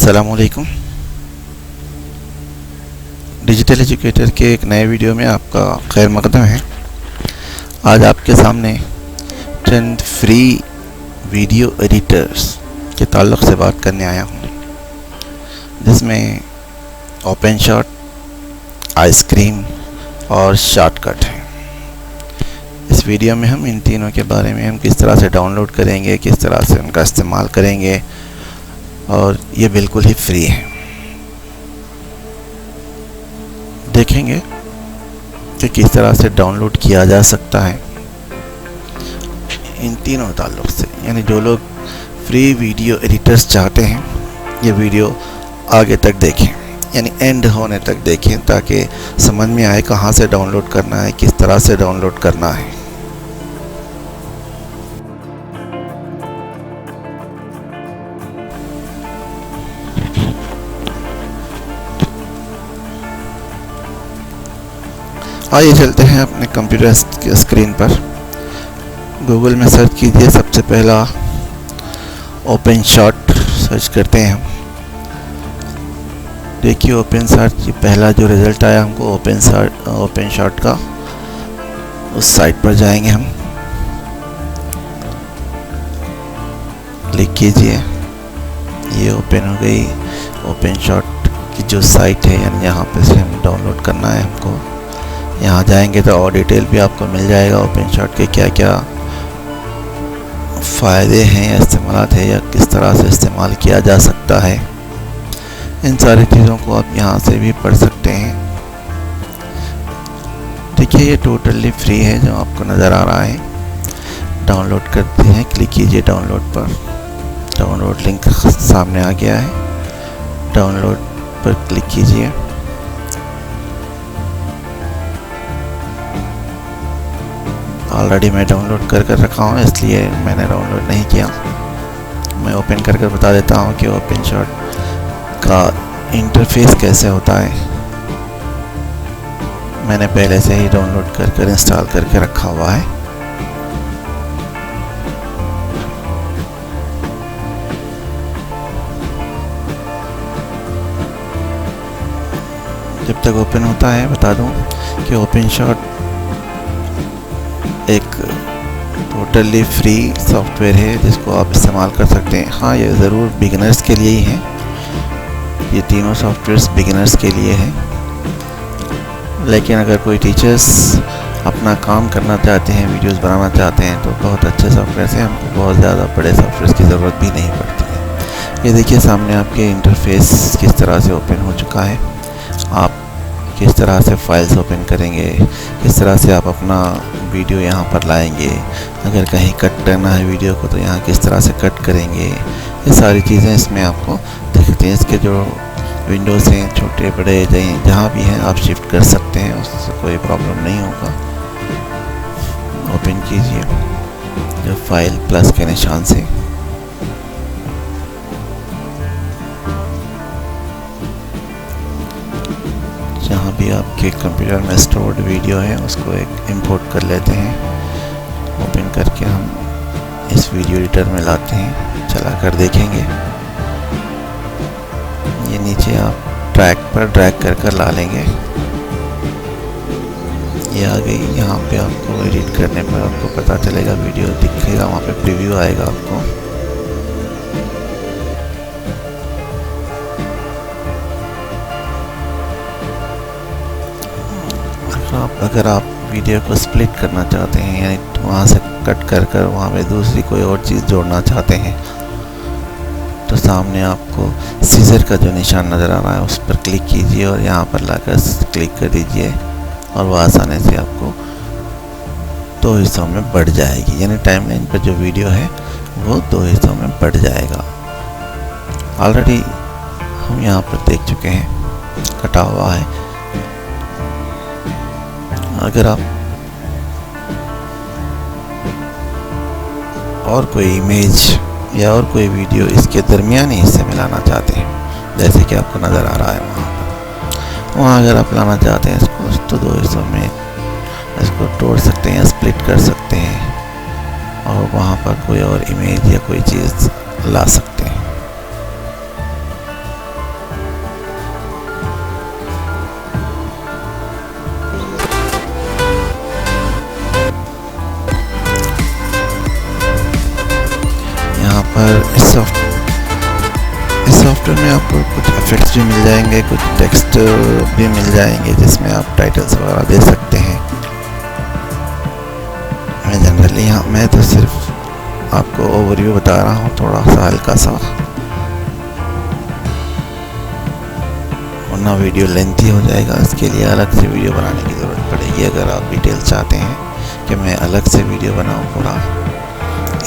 अस्सलामुअलैकुम। Digital educator के एक नए वीडियो में आपका खैर मकदम है। आज आपके सामने चंद फ्री वीडियो एडिटर्स के ताल्लुक़ से बात करने आया हूँ, जिसमें ओपनशॉट, आइसक्रीम और शॉर्टकट है। इस वीडियो में हम इन तीनों के बारे में किस तरह से डाउनलोड करेंगे, किस तरह से उनका इस्तेमाल करेंगे, और ये बिल्कुल ही फ्री है। देखेंगे कि किस तरह से डाउनलोड किया जा सकता है इन तीनों ताल्लुक़ से। यानी जो लोग फ्री वीडियो एडिटर्स चाहते हैं, ये वीडियो आगे तक देखें, यानी एंड होने तक देखें, ताकि समझ में आए कहाँ से डाउनलोड करना है, किस तरह से डाउनलोड करना है। आइए चलते हैं अपने कंप्यूटर की स्क्रीन पर। गूगल में सर्च कीजिए, सबसे पहला ओपनशॉट सर्च करते हैं हम। देखिए ओपनशॉट, ये पहला जो रिज़ल्ट आया हमको ओपनशॉट का, उस साइट पर जाएंगे हम। क्लिक कीजिए, ये ओपन हो गई ओपनशॉट की जो साइट है, यानी यहाँ पे से हम डाउनलोड करना है हमको। यहाँ जाएंगे तो और डिटेल भी आपको मिल जाएगा ओपनशॉट के क्या क्या फ़ायदे हैं या इस्तेमाल है, या किस तरह से इस्तेमाल किया जा सकता है। इन सारी चीज़ों को आप यहाँ से भी पढ़ सकते हैं। देखिए ये टोटली फ्री है जो आपको नज़र आ रहा है। डाउनलोड करते हैं, क्लिक कीजिए डाउनलोड पर। डाउनलोड लिंक सामने आ गया है, डाउनलोड पर क्लिक कीजिए। ऑलरेडी मैं डाउनलोड कर रखा हूँ, इसलिए मैंने डाउनलोड नहीं किया। मैं ओपन कर बता देता हूँ कि ओपनशॉट का इंटरफेस कैसे होता है। मैंने पहले से ही डाउनलोड कर इंस्टॉल करके रखा हुआ है। जब तक ओपन होता है बता दूँ कि ओपनशॉट एक टोटली फ्री सॉफ्टवेयर है जिसको आप इस्तेमाल कर सकते हैं। हाँ, ये ज़रूर बिगिनर्स के लिए ही है। ये तीनों सॉफ्टवेयर्स बिगिनर्स के लिए हैं, लेकिन अगर कोई टीचर्स अपना काम करना चाहते हैं, वीडियोस बनाना चाहते हैं, तो बहुत अच्छे सॉफ्टवेयर हैं। हमको बहुत ज़्यादा बड़े सॉफ्टवेयर की ज़रूरत भी नहीं पड़ती है। ये देखिए सामने आपके इंटरफेस किस तरह से ओपन हो चुका है। आप किस तरह से फाइल्स ओपन करेंगे, किस तरह से आप अपना वीडियो यहाँ पर लाएंगे, अगर कहीं कट करना है वीडियो को तो यहाँ किस तरह से कट करेंगे, ये सारी चीज़ें इसमें आपको दिखती हैं। इसके जो विंडोज़ हैं, छोटे बड़े जहाँ भी हैं आप शिफ्ट कर सकते हैं, उससे कोई प्रॉब्लम नहीं होगा। ओपन कीजिए जो फाइल प्लस के निशान से। जहाँ भी आपके कंप्यूटर में स्टोर्ड वीडियो है उसको एक इंपोर्ट कर लेते हैं। ओपन करके हम इस वीडियो एडिटर में लाते हैं, चला कर देखेंगे। ये नीचे आप ट्रैक पर ड्रैग कर ला लेंगे। ये आ गई। यहाँ पे आपको एडिट करने पर आपको पता चलेगा, वीडियो दिखेगा, वहाँ पे प्रीव्यू आएगा आपको। अगर आप वीडियो को स्प्लिट करना चाहते हैं, यानी वहाँ से कट कर वहाँ पे दूसरी कोई और चीज़ जोड़ना चाहते हैं, तो सामने आपको सीजर का जो निशान नज़र आ रहा है उस पर क्लिक कीजिए और यहाँ पर लाकर क्लिक कर दीजिए, और वो आसानी से आपको दो हिस्सों में बढ़ जाएगी। यानी टाइमलाइन पर जो वीडियो है वो दो हिस्सों में बढ़ जाएगा। ऑलरेडी हम यहाँ पर देख चुके हैं, कटा हुआ है। अगर आप और कोई इमेज या और कोई वीडियो इसके दरमियानी हिस्से में लाना चाहते हैं, जैसे कि आपको नज़र आ रहा है वहाँ अगर आप लाना चाहते हैं इसको, तो दो हिस्सों में इसको तोड़ सकते हैं, स्प्लिट कर सकते हैं, और वहाँ पर कोई और इमेज या कोई चीज़ ला सकते हैं। सॉफ्टवेयर में आपको कुछ इफेक्ट्स भी मिल जाएंगे, कुछ टेक्स्ट भी मिल जाएंगे जिसमें आप टाइटल्स वगैरह दे सकते हैं। मैं तो सिर्फ आपको ओवरव्यू बता रहा हूँ, थोड़ा सा हल्का सा, वरना वीडियो लेंथी हो जाएगा। इसके लिए अलग से वीडियो बनाने की ज़रूरत पड़ेगी। अगर आप डिटेल चाहते हैं कि मैं अलग से वीडियो बनाऊँ पूरा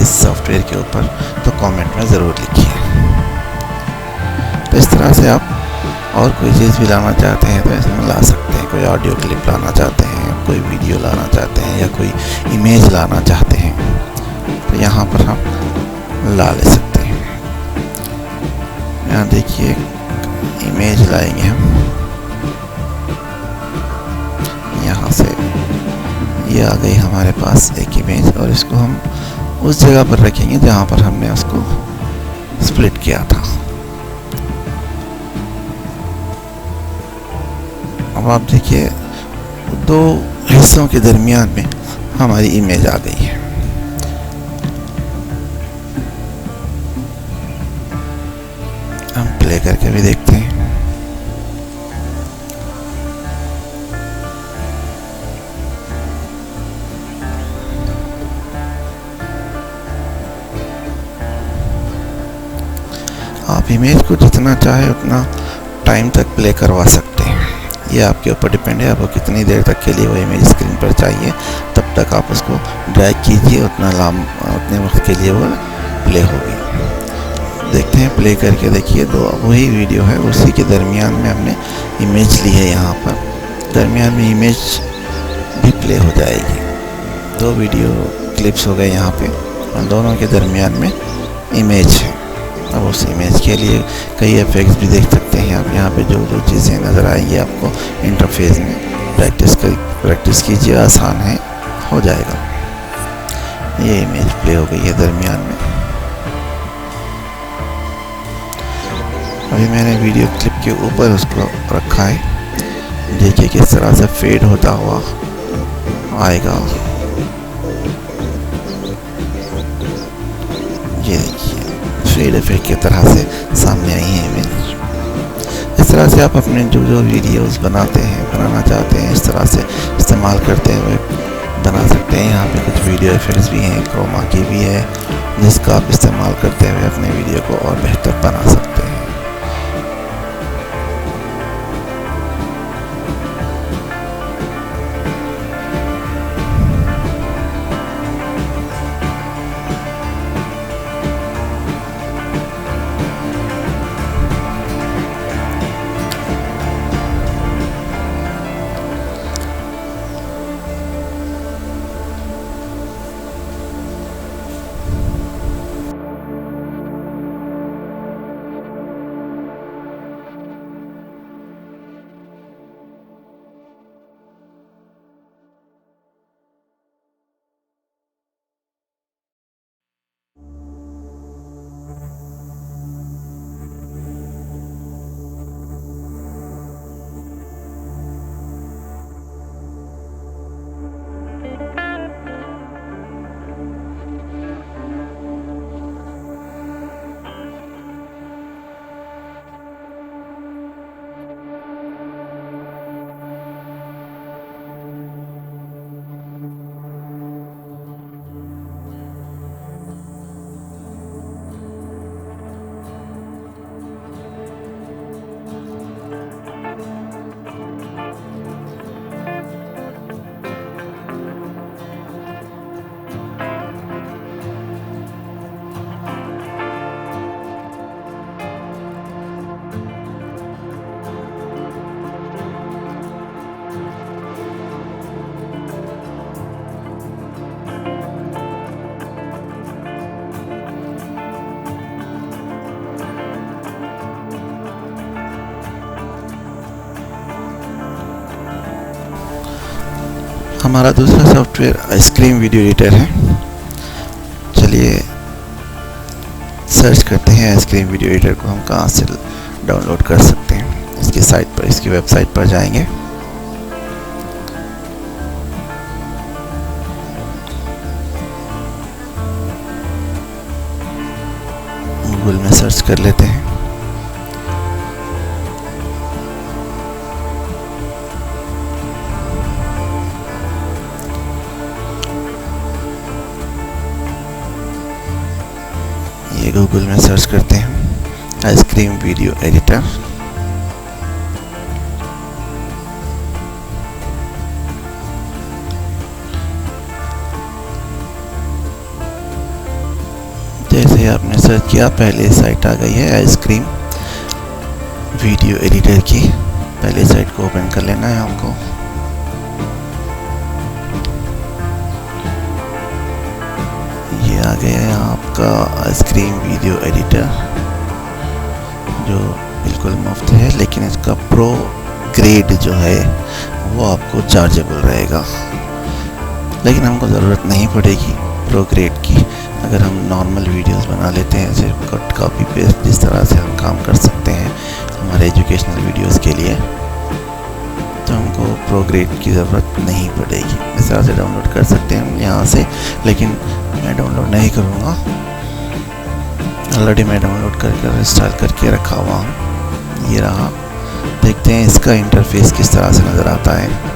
इस सॉफ्टवेयर के ऊपर, तो कमेंट में ज़रूर लिखिए। तो इस तरह से आप और कोई चीज़ भी लाना चाहते हैं तो इसमें ला सकते हैं। कोई ऑडियो क्लिप लाना चाहते हैं, कोई वीडियो लाना चाहते हैं, या कोई इमेज लाना चाहते हैं, तो यहाँ पर हम ला ले सकते हैं। यहाँ देखिए इमेज लाएंगे हम, यहाँ से ये आ गई हमारे पास एक इमेज, और इसको हम उस जगह पर रखेंगे जहाँ पर हमने उसको स्प्लिट किया था। अब आप देखिए दो हिस्सों के दरमियान में हमारी इमेज आ गई है। हम प्ले करके भी देखते हैं। आप इमेज को जितना चाहे उतना टाइम तक प्ले करवा सकते हैं। ये आपके ऊपर डिपेंड है, आपको कितनी देर तक के लिए वो इमेज स्क्रीन पर चाहिए, तब तक आप उसको ड्रैग कीजिए, उतने वक्त के लिए वो प्ले होगी। देखते हैं, प्ले करके देखिए। तो वही वीडियो है, उसी के दरमियान में हमने इमेज ली है। यहाँ पर दरमियान में इमेज भी प्ले हो जाएगी। दो वीडियो क्लिप्स हो गए यहाँ पे, और दोनों के दरमियान में इमेज है। अब उस इमेज के लिए कई इफेक्ट्स भी देख सकते हैं आप। यहाँ पे जो जो चीज़ें नज़र आएंगी आपको इंटरफेस में, प्रैक्टिस कीजिए, आसान है, हो जाएगा। ये इमेज प्ले हो गई है दरमियान में। अभी मैंने वीडियो क्लिप के ऊपर उसको रखा है। देखिए किस तरह से फेड होता हुआ आएगा। ये देखिए फेड इफेक्ट की तरह से सामने आई है इमेज। इस तरह से आप अपने जो वीडियोस बनाना चाहते हैं, इस तरह से इस्तेमाल करते हुए बना सकते हैं। यहाँ पे कुछ वीडियो इफेक्ट्स भी हैं, क्रोमा की भी है, जिसका आप इस्तेमाल करते हुए अपने वीडियो को और बेहतर बना सकते हैं। हमारा दूसरा सॉफ्टवेयर आइसक्रीम वीडियो एडिटर है। चलिए सर्च करते हैं आइसक्रीम वीडियो एडिटर को हम कहाँ से डाउनलोड कर सकते हैं। इसकी साइट पर, इसकी वेबसाइट पर जाएंगे। गूगल में सर्च कर लेते हैं। गूगल में सर्च करते हैं आइसक्रीम वीडियो एडिटर। जैसे ही आपने सर्च किया पहले साइट आ गई है आइसक्रीम वीडियो एडिटर की। पहले साइट को ओपन कर लेना है हमको। ये आ गया है आपका आइसक्रीम वीडियो एडिटर, जो बिल्कुल मुफ्त है, लेकिन इसका प्रो ग्रेड जो है वो आपको चार्जेबल रहेगा, लेकिन हमको ज़रूरत नहीं पड़ेगी प्रो ग्रेड की। अगर हम नॉर्मल वीडियोस बना लेते हैं, सिर्फ कट कॉपी पेस्ट जिस तरह से हम काम कर सकते हैं हमारे एजुकेशनल वीडियोस के लिए, तो हमको प्रो ग्रेड की ज़रूरत नहीं पड़ेगी। इस तरह से डाउनलोड कर सकते हैं हम यहाँ से, लेकिन मैं डाउनलोड नहीं करूँगा। ऑलरेडी मैं डाउनलोड करके इंस्टॉल करके रखा हुआ हूँ। ये रहा, देखते हैं इसका इंटरफेस किस तरह से नज़र आता है।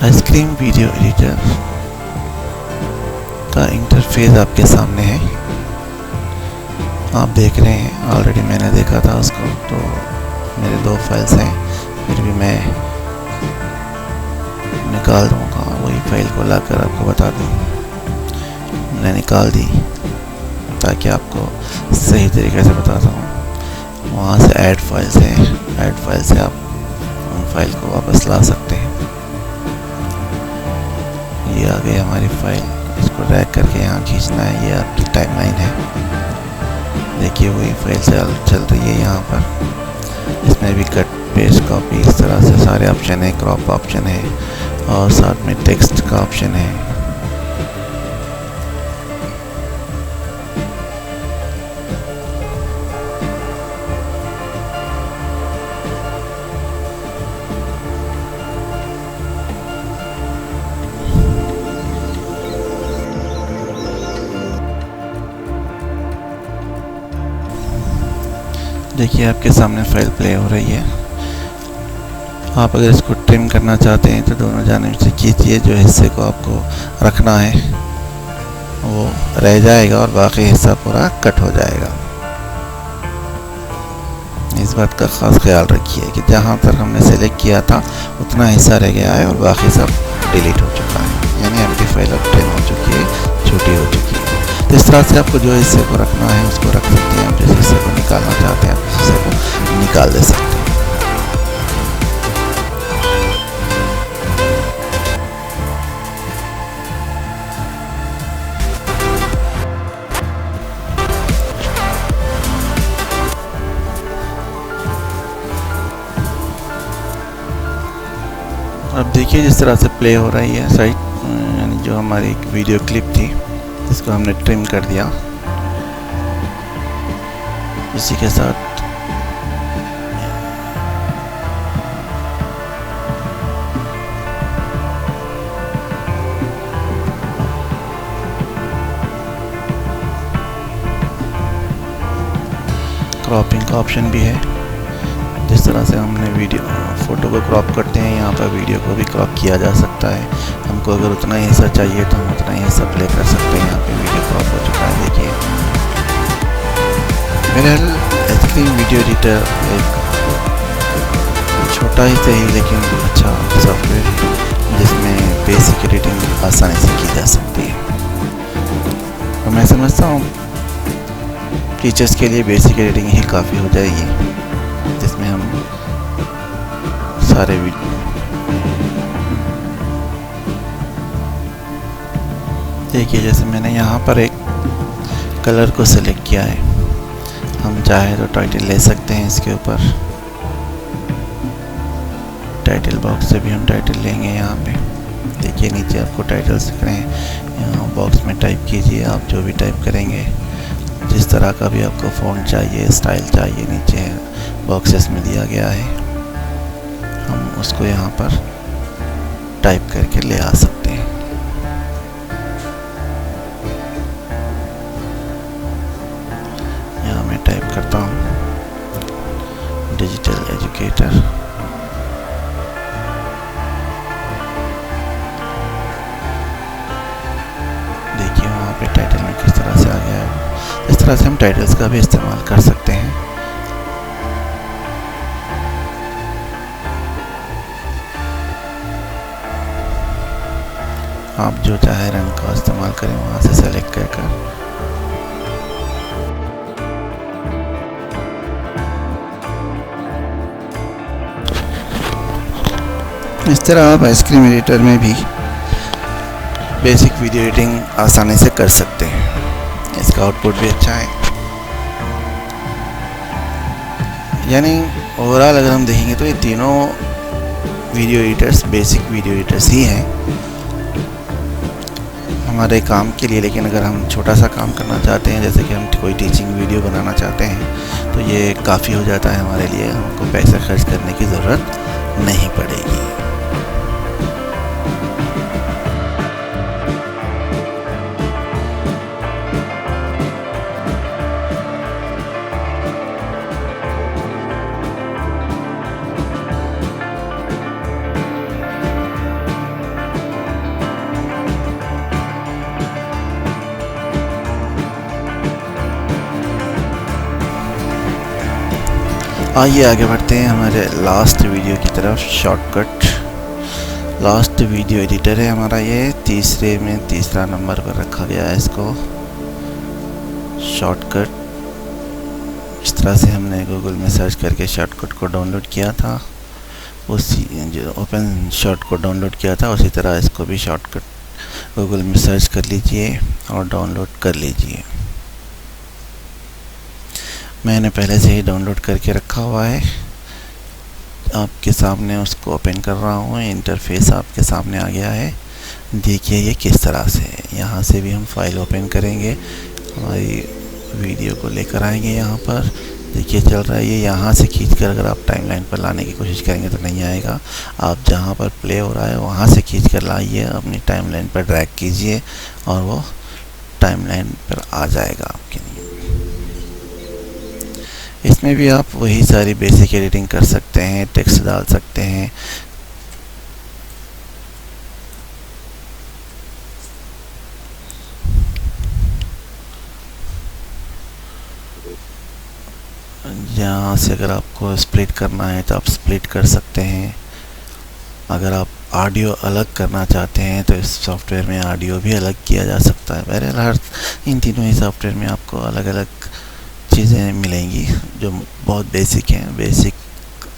आइसक्रीम वीडियो एडिटर का इंटरफेस आपके सामने है, आप देख रहे हैं। ऑलरेडी मैंने देखा था उसको, तो मेरे 2 फाइल्स हैं, फिर भी मैं निकाल दूँगा। वही फाइल को लाकर आपको बता दूँ, मैंने निकाल दी ताकि आपको सही तरीके से बताता हूँ। वहाँ से ऐड फाइल्स हैं, ऐड फाइल से आप उन फाइल को वापस ला सकते हैं। ये आ गई हमारी फाइल, इसको ड्रैग करके यहाँ खींचना है। ये आपकी टाइमलाइन है, देखिए वही फाइल चल रही है यहाँ पर। इसमें भी कट पेस्ट कॉपी इस तरह से सारे ऑप्शन है, क्रॉप ऑप्शन है और साथ में टेक्स्ट का ऑप्शन है। देखिए आपके सामने फाइल प्ले हो रही है। आप अगर इसको ट्रिम करना चाहते हैं तो दोनों जानिब से खींचिए, जो हिस्से को आपको रखना है वो रह जाएगा और बाकी हिस्सा पूरा कट हो जाएगा। इस बात का ख़ास ख्याल रखिए कि जहाँ तक हमने सेलेक्ट किया था उतना हिस्सा रह गया है और बाकी सब डिलीट हो चुका है, यानी एम्प्टी फाइल अब ट्रिम हो चुकी है, छोटी हो चुकी है। तो इस तरह से आपको जो हिस्से को रखना है उसको रख सकते हैं। आप जिस हिस्से को निकालना चाहते हैं आप उस हिस्से को निकाल दे सकते हैं। अब देखिए जिस तरह से प्ले हो रही है साइट, यानी जो हमारी एक वीडियो क्लिप थी इसको हमने ट्रिम कर दिया। इसी के साथ क्रॉपिंग का ऑप्शन भी है। जिस तरह से हमने फ़ोटो को क्रॉप करते हैं, यहाँ पर वीडियो को भी क्रॉप किया जा सकता है। हमको अगर उतना ही हिस्सा चाहिए तो हम उतना ही हिस्सा प्ले कर सकते हैं। यहाँ पे वीडियो क्रॉप हो चुका है, देखिए। मेरा आइसक्रीम वीडियो एडिटर एक छोटा ही सही लेकिन अच्छा सॉफ्टवेयर है, जिसमें बेसिक एडिटिंग आसानी से की जा सकती है। और मैं समझता हूँ टीचर्स के लिए बेसिक एडिटिंग ही काफ़ी हो जाएगी, जिसमें हम सारे देखिए, जैसे मैंने यहाँ पर एक कलर को सिलेक्ट किया है, हम चाहे तो टाइटल ले सकते हैं इसके ऊपर। टाइटल बॉक्स से भी हम टाइटल लेंगे। यहाँ पे देखिए नीचे आपको टाइटल्स दिख रहे हैं, यहाँ बॉक्स में टाइप कीजिए। आप जो भी टाइप करेंगे, जिस तरह का भी आपको फ़ॉन्ट चाहिए, स्टाइल चाहिए, नीचे बॉक्सेस में दिया गया है, हम उसको यहाँ पर टाइप करके ले आ सकते हैं। यहाँ मैं लोकेटर। देखिए वहाँ पे टाइटल में किस तरह से आ गया है। इस तरह से हम टाइटल्स का भी इस्तेमाल कर सकते हैं। आप जो चाहे रंग का इस्तेमाल करें वहाँ से सेलेक्ट कर इस तरह आप आइसक्रीम एडिटर में भी बेसिक वीडियो एडिटिंग आसानी से कर सकते हैं। इसका आउटपुट भी अच्छा है। यानी ओवरऑल अगर हम देखेंगे तो ये तीनों video editors basic video editors ही हैं हमारे काम के लिए। लेकिन अगर हम छोटा सा काम करना चाहते हैं, जैसे कि हम कोई टीचिंग वीडियो बनाना चाहते हैं, तो ये काफ़ी हो जाता है हमारे लिए। हमको पैसा खर्च करने की ज़रूरत नहीं पड़ेगी। आइए आगे बढ़ते हैं हमारे लास्ट वीडियो की तरफ। शॉर्टकट लास्ट वीडियो एडिटर है हमारा ये, तीसरा नंबर पर रखा गया है इसको। शॉर्टकट इस तरह से हमने गूगल में सर्च करके शॉर्टकट को डाउनलोड किया था, उसी जो ओपन शॉर्ट को डाउनलोड किया था उसी तरह इसको भी शॉर्टकट गूगल में सर्च कर लीजिए और डाउनलोड कर लीजिए। मैंने पहले से ही डाउनलोड करके रखा हुआ है। आपके सामने उसको ओपन कर रहा हूँ। इंटरफेस आपके सामने आ गया है। देखिए ये किस तरह से है। यहाँ से भी हम फाइल ओपन करेंगे, हमारी वीडियो को लेकर आएंगे। यहाँ पर देखिए चल रहा है ये। यहाँ से खींचकर अगर आप टाइमलाइन पर लाने की कोशिश करेंगे तो नहीं आएगा। आप जहाँ पर प्ले हो रहा है वहाँ से खींच कर लाइए, अपनी टाइमलाइन पर ड्रैग कीजिए और वो टाइमलाइन पर आ जाएगा आपके लिए। इसमें भी आप वही सारी बेसिक एडिटिंग कर सकते हैं, टेक्स्ट डाल सकते हैं। यहाँ से अगर आपको स्प्लिट करना है तो आप स्प्लिट कर सकते हैं। अगर आप ऑडियो अलग करना चाहते हैं तो इस सॉफ्टवेयर में ऑडियो भी अलग किया जा सकता है। बहरहाल इन तीनों ही सॉफ्टवेयर में आपको अलग अलग चीज़ें मिलेंगी जो बहुत बेसिक हैं। बेसिक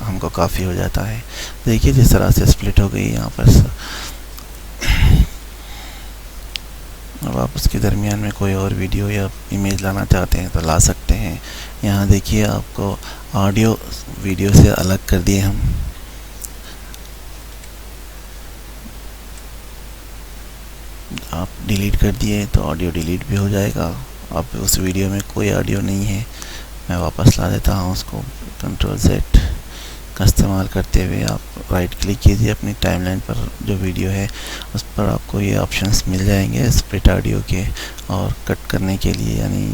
हमको काफ़ी हो जाता है। देखिए जिस तरह से स्प्लिट हो गई यहाँ पर। अब आप उसके दरमियान में कोई और वीडियो या इमेज लाना चाहते हैं तो ला सकते हैं। यहाँ देखिए आपको ऑडियो वीडियो से अलग कर दिए हम। आप डिलीट कर दिए तो ऑडियो डिलीट भी हो जाएगा। अब उस वीडियो में कोई ऑडियो नहीं है। मैं वापस ला देता हूँ उसको। कंट्रोल सेट का इस्तेमाल करते हुए आप राइट क्लिक कीजिए अपनी टाइमलाइन पर। जो वीडियो है उस पर आपको ये ऑप्शंस मिल जाएंगे स्प्लिट ऑडियो के और कट करने के लिए, यानी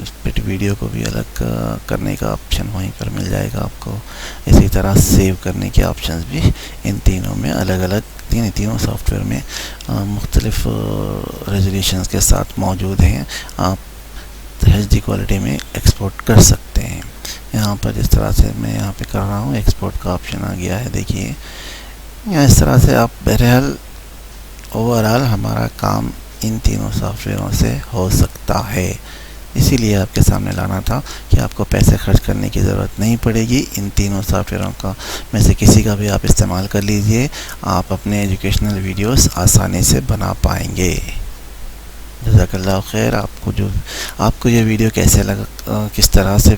स्प्लिट वीडियो को भी अलग करने का ऑप्शन वहीं पर मिल जाएगा आपको। इसी तरह सेव करने के ऑप्शंस भी इन तीनों में अलग अलग तीनों सॉफ्टवेयर में मुख्तलिफ रेजोल्यूशंस के साथ मौजूद हैं। आप HD क्वालिटी में एक्सपोर्ट कर सकते हैं। यहाँ पर जिस तरह से मैं यहाँ पे कर रहा हूँ एक्सपोर्ट का ऑप्शन आ गया है। देखिए यहाँ इस तरह से आप बहरहाल ओवरऑल हमारा काम इन तीनों सॉफ्टवेयरों से हो सकता है। इसीलिए आपके सामने लाना था कि आपको पैसे खर्च करने की ज़रूरत नहीं पड़ेगी। इन तीनों सॉफ्टवेयरों का में से किसी का भी आप इस्तेमाल कर लीजिए, आप अपने एजुकेशनल वीडियोस आसानी से बना पाएंगे। जज़ाकल्लाह खैर। आपको ये वीडियो कैसे लगा, किस तरह से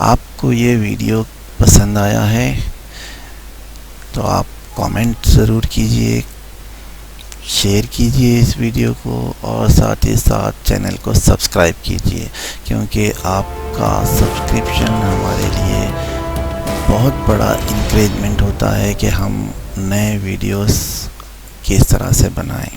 आपको ये वीडियो पसंद आया है तो आप कमेंट ज़रूर कीजिए, शेयर कीजिए इस वीडियो को और साथ ही साथ चैनल को सब्सक्राइब कीजिए, क्योंकि आपका सब्सक्रिप्शन हमारे लिए बहुत बड़ा इंकरेजमेंट होता है कि हम नए वीडियोस किस तरह से बनाएं।